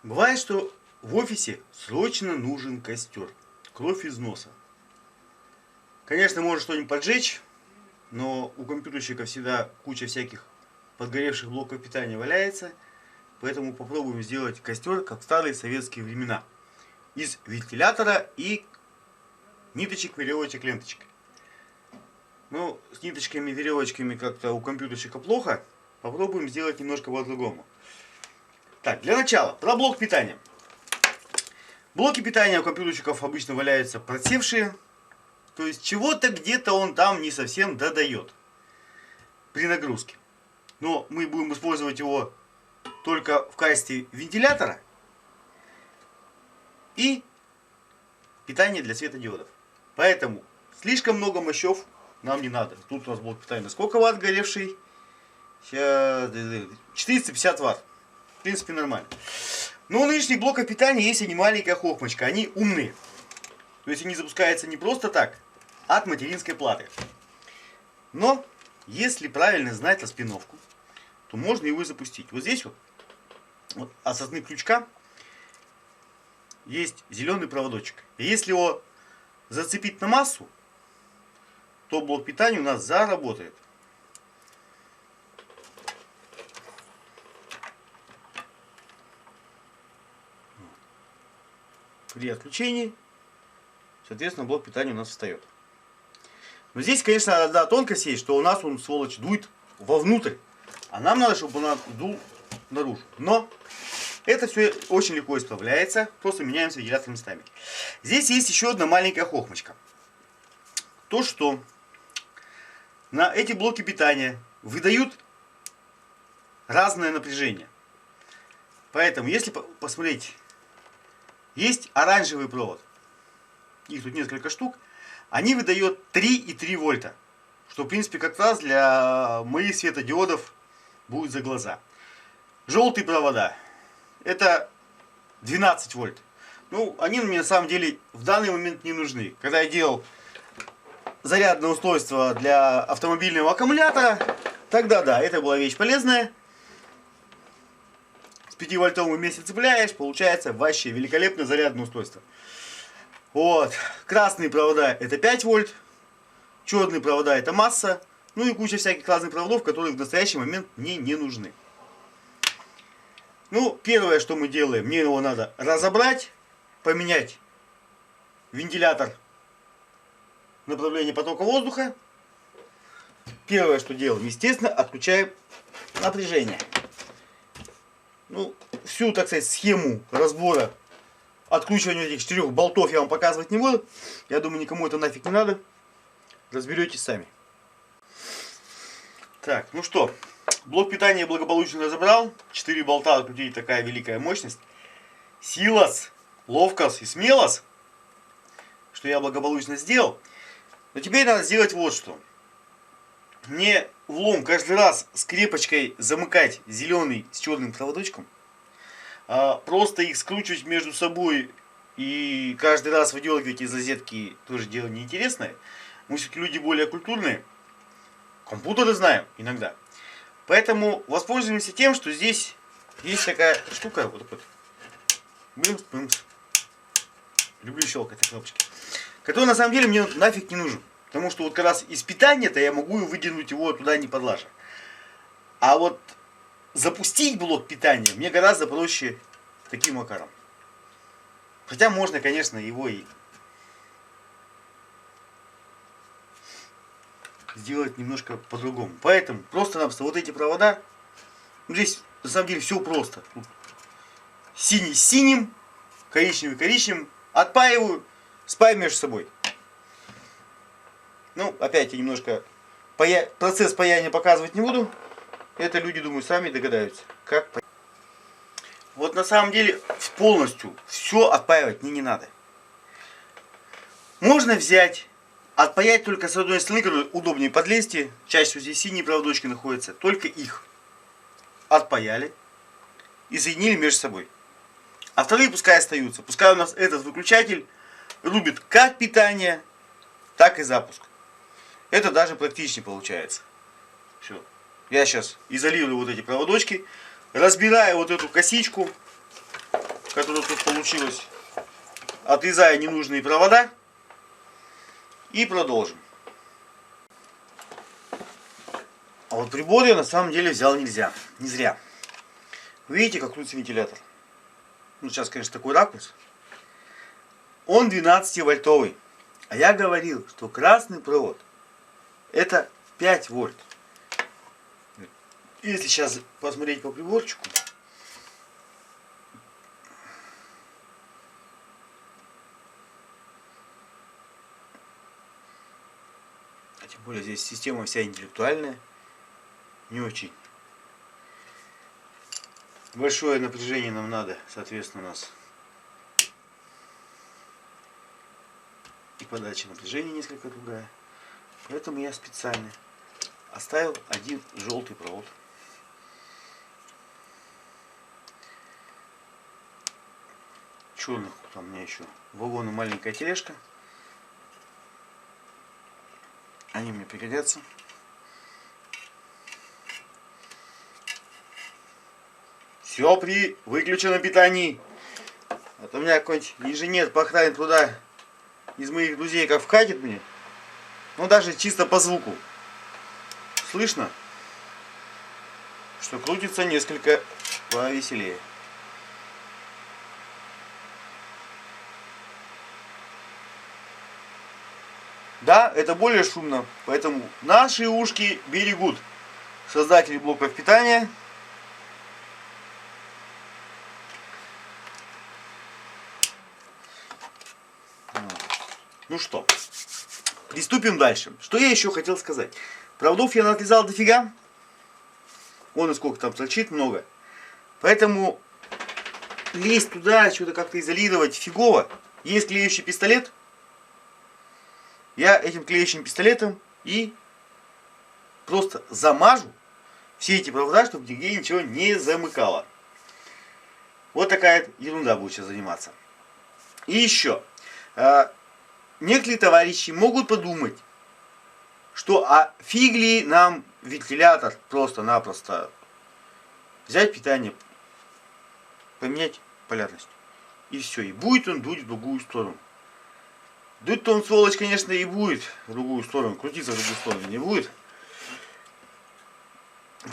Бывает, что в офисе срочно нужен костер. Кровь из носа. Конечно, можно что-нибудь поджечь, но у компьютерщика всегда куча всяких подгоревших блоков питания валяется. Поэтому попробуем сделать костер, как в старые советские времена. Из вентилятора и ниточек, веревочек, ленточек. Ну, с ниточками, веревочками как-то у компьютерщика плохо. Попробуем сделать немножко по-другому. Так, для начала, про блок питания. Блоки питания у компьютерщиков обычно валяются просевшие. То есть чего-то где-то он там не совсем додает при нагрузке. Но мы будем использовать его только в качестве вентилятора и питания для светодиодов. Поэтому слишком много мощов нам не надо. Тут у нас блок питания сколько ватт горевший? 450 ватт. В принципе, нормально. Но у нынешних блоков питания есть и маленькая хохмочка. Они умные. То есть они запускаются не просто так, а от материнской платы. Но если правильно знать распиновку, то можно его и запустить. Вот здесь вот от сосны крючка есть зеленый проводочек. И если его зацепить на массу, то блок питания у нас заработает. При отключении, соответственно, блок питания у нас встает. Но здесь, конечно, одна тонкость есть, что у нас он, сволочь, дует вовнутрь. А нам надо, чтобы он дул наружу. Но это все очень легко исправляется. Просто меняем вентилятор местами. Здесь есть еще одна маленькая хохмочка. То, что на эти блоки питания выдают разное напряжение. Поэтому, если посмотреть, есть оранжевый провод. Их тут несколько штук. Они выдают 3,3 вольта. Что, в принципе, как раз для моих светодиодов будет за глаза. Желтые провода. Это 12 вольт. Ну, они мне на самом деле в данный момент не нужны. Когда я делал зарядное устройство для автомобильного аккумулятора, тогда да, это была вещь полезная. С 5-вольтовым вместе цепляешь, получается вообще великолепное зарядное устройство. Вот. Красные провода это 5 вольт. Черные провода это масса. Ну и куча всяких разных проводов, которые в настоящий момент мне не нужны. Ну, первое, что мы делаем, мне его надо разобрать, поменять вентилятор направления потока воздуха. Первое, что делаем, естественно, отключаем напряжение. Ну, всю, так сказать, схему разбора откручивания этих 4 болтов я вам показывать не буду. Я думаю, никому это нафиг не надо. Разберетесь сами. Так, ну что, блок питания я благополучно разобрал. 4 болта открутить, такая великая мощность. Силос, ловкость и смелость, что я благополучно сделал. Но теперь надо сделать вот что. Мне влом каждый раз скрепочкой замыкать зеленый с черным проводочком. Просто их скручивать между собой и каждый раз выдергивать из розетки тоже дело неинтересное. Мы все-таки люди более культурные. Компьютеры знаем иногда. Поэтому воспользуемся тем, что здесь есть такая штука. Вот такой. Бымс-бымс. Люблю щелкать на кнопочки. Который на самом деле мне нафиг не нужен. Потому что вот как раз из питания-то я могу выдернуть его туда не подлажа. А вот запустить блок питания мне гораздо проще таким макаром. Хотя можно, конечно, его и сделать немножко по-другому. Поэтому просто-напросто вот эти провода, ну, здесь на самом деле все просто. Тут синий с синим, коричневый коричневым, отпаиваю, спаиваю между собой. Ну, опять я немножко процесс паяния показывать не буду. Это люди, думаю, сами догадаются, как паять. Вот на самом деле полностью все отпаивать мне не надо. Можно взять, отпаять только с одной стороны, которую удобнее подлезть. Чаще всего здесь синие проводочки находятся. Только их отпаяли и соединили между собой. А вторые пускай остаются. Пускай у нас этот выключатель рубит как питание, так и запуск. Это даже практичнее получается. Все. Я сейчас изолирую вот эти проводочки, разбираю вот эту косичку которая тут получилась. Отрезаю ненужные провода и продолжим. А вот прибор я на самом деле взял не зря. Вы видите, как крутится вентилятор? Ну, сейчас, конечно, такой ракурс. Он 12-вольтовый. А я говорил, что красный провод это 5 вольт. Если сейчас посмотреть по приборчику, а тем более здесь система вся интеллектуальная, не очень. Большое напряжение нам надо, соответственно, у нас и подача напряжения несколько другая. Поэтому я специально оставил один желтый провод. Черных там у меня еще вагон и маленькая тележка. Они мне пригодятся. Все при выключенном питании. А то у меня какой-нибудь инженер похранит туда из моих друзей, как вкатит мне. Ну даже чисто по звуку. Слышно, что крутится несколько повеселее. Да, это более шумно, поэтому наши ушки берегут создатели блоков питания. Ну что, приступим дальше. Что я еще хотел сказать? Проводов я отрезал дофига. Вон и сколько там торчит, много. Поэтому лезть туда, что-то как-то изолировать фигово. Есть клеющий пистолет. Я этим клеющим пистолетом и просто замажу все эти провода, чтобы нигде ничего не замыкало. Вот такая ерунда будет сейчас заниматься. И еще. Некоторые товарищи могут подумать, что фиг ли нам вентилятор просто-напросто взять питание, поменять полярность. И все. И будет он дуть в другую сторону. Дуть-то он, сволочь, конечно, и будет в другую сторону. Крутиться в другую сторону не будет.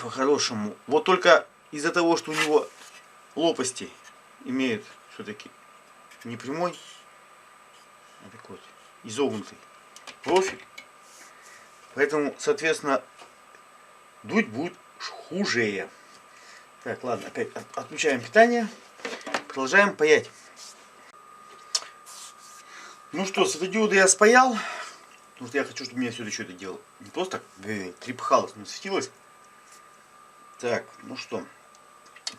По-хорошему. Вот только из-за того, что у него лопасти имеют все-таки не прямой, а такой вот изогнутый профиль. Поэтому, соответственно, дуть будет хуже. Так, ладно, опять отключаем питание. Продолжаем паять. Ну что, светодиоды я спаял. Потому что я хочу, чтобы у меня все это дело не просто трепыхалось, но светилось. Так, ну что.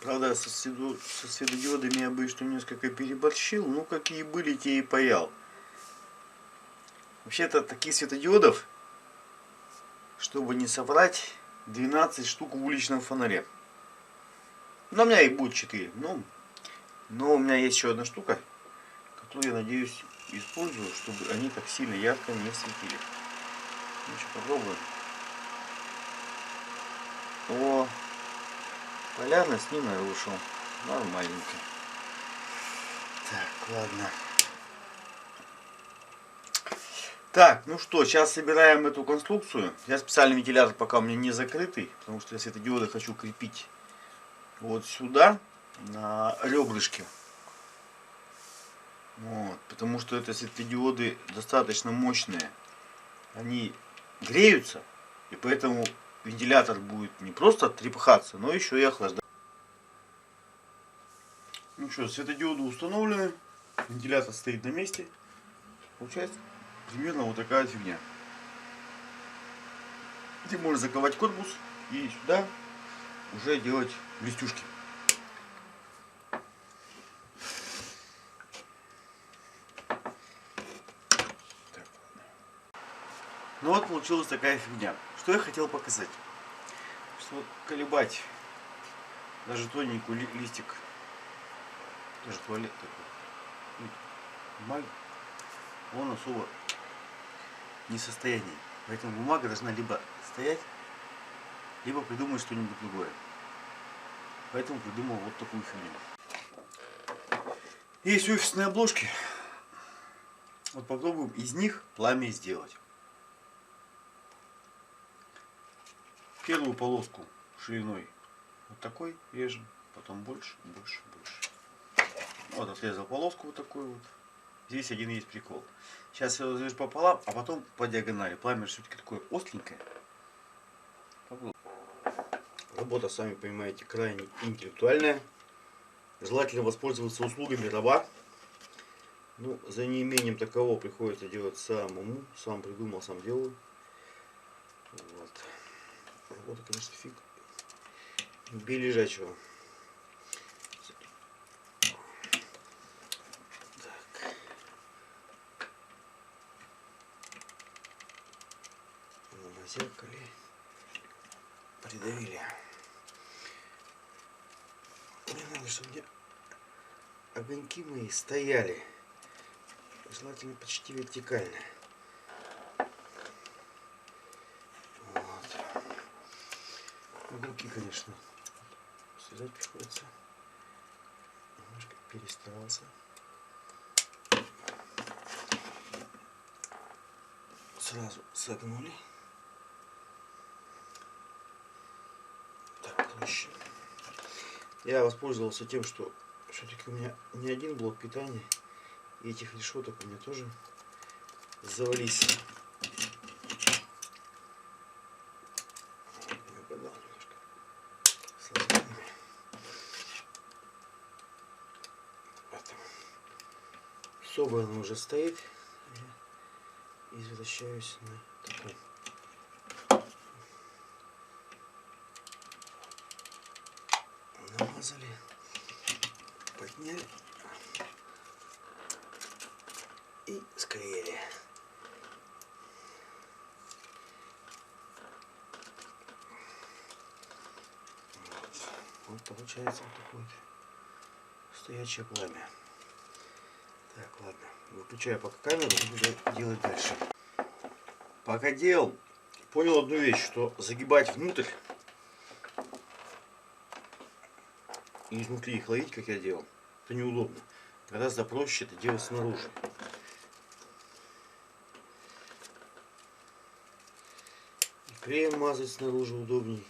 Правда, со светодиодами я бы что несколько переборщил. Ну, какие были, те и паял. Вообще-то таких светодиодов, чтобы не соврать, 12 штук в уличном фонаре. Но у меня их будет 4. Но у меня есть еще одна штука, которую, я надеюсь, использую, чтобы они так сильно ярко не светили. Ну что, попробуем. О, полярность не нарушил. Нормальненько. Так, ладно. Так, ну что, сейчас собираем эту конструкцию. Я специальный вентилятор пока у меня не закрытый, потому что я светодиоды хочу крепить вот сюда, на ребрышке. Вот, потому что это светодиоды достаточно мощные. Они греются, и поэтому вентилятор будет не просто трепыхаться, но еще и охлаждать. Ну что, светодиоды установлены, вентилятор стоит на месте. Получается примерно вот такая фигня. Где можно заковать корпус и сюда уже делать блестюшки. Ну вот получилась такая фигня. Что я хотел показать? Что колебать даже тоненький листик, даже туалет такой, бумага, он особо не в состоянии. Поэтому бумага должна либо стоять, либо придумать что-нибудь другое. Поэтому придумал вот такую фигню. Есть офисные обложки. Вот попробуем из них пламя сделать. Первую полоску шириной вот такой режем, потом больше, больше, больше. Вот отрезал полоску вот такую вот. Здесь один есть прикол. Сейчас я разрежу пополам, а потом по диагонали. Пламя все-таки такое остренькое. Работа, сами понимаете, крайне интеллектуальная. Желательно воспользоваться услугами раба. Ну, за неимением такового приходится делать самому. Сам придумал, сам делаю. Вот. Работа, конечно, фиг бей лежачего. Так. Намазякали. Придавили. Мне надо, чтобы мне огоньки мои стояли. Желательно почти вертикально. Вот. Уголки, конечно, связать приходится. Немножко перестарался. Сразу согнули. Так проще. Я воспользовался тем, что все-таки у меня не один блок питания. И этих решеток у меня тоже завались. Угадал немножко. С размерами. Собрано уже стоит. Я извращаюсь на такой. Намазали. Подняли. И склеили. Вот получается вот такое вот стоячее пламя. Так, ладно. Выключаю пока камеру, буду делать дальше. Пока делал, понял одну вещь, что загибать внутрь и изнутри их ловить, как я делал, это неудобно. Гораздо проще это делать снаружи. И клеем мазать снаружи удобней.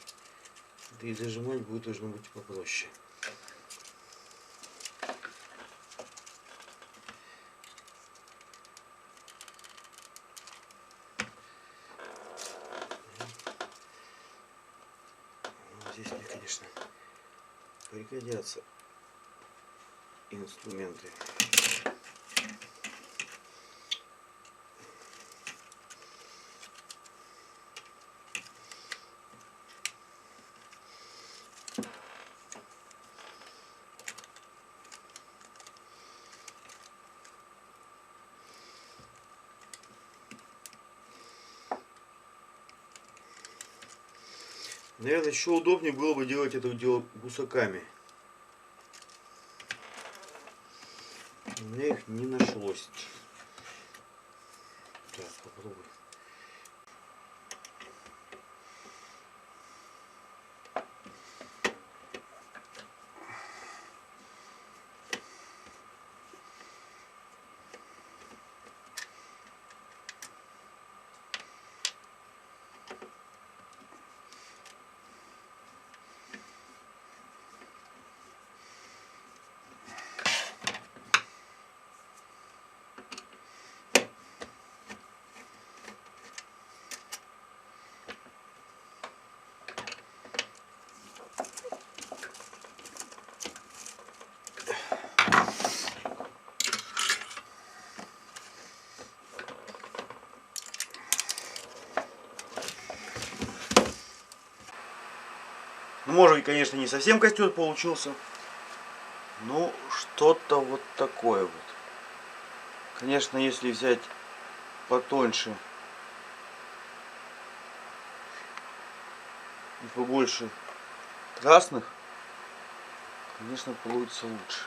Да и зажимать будет должно быть попроще. Здесь мне, конечно, пригодятся инструменты. Наверное, еще удобнее было бы делать это дело гусаками. У меня их не нашлось. Так, попробуй. Ну, может быть, конечно, не совсем костер получился. Ну, что-то вот такое вот. Конечно, если взять потоньше и побольше красных, конечно, получится лучше.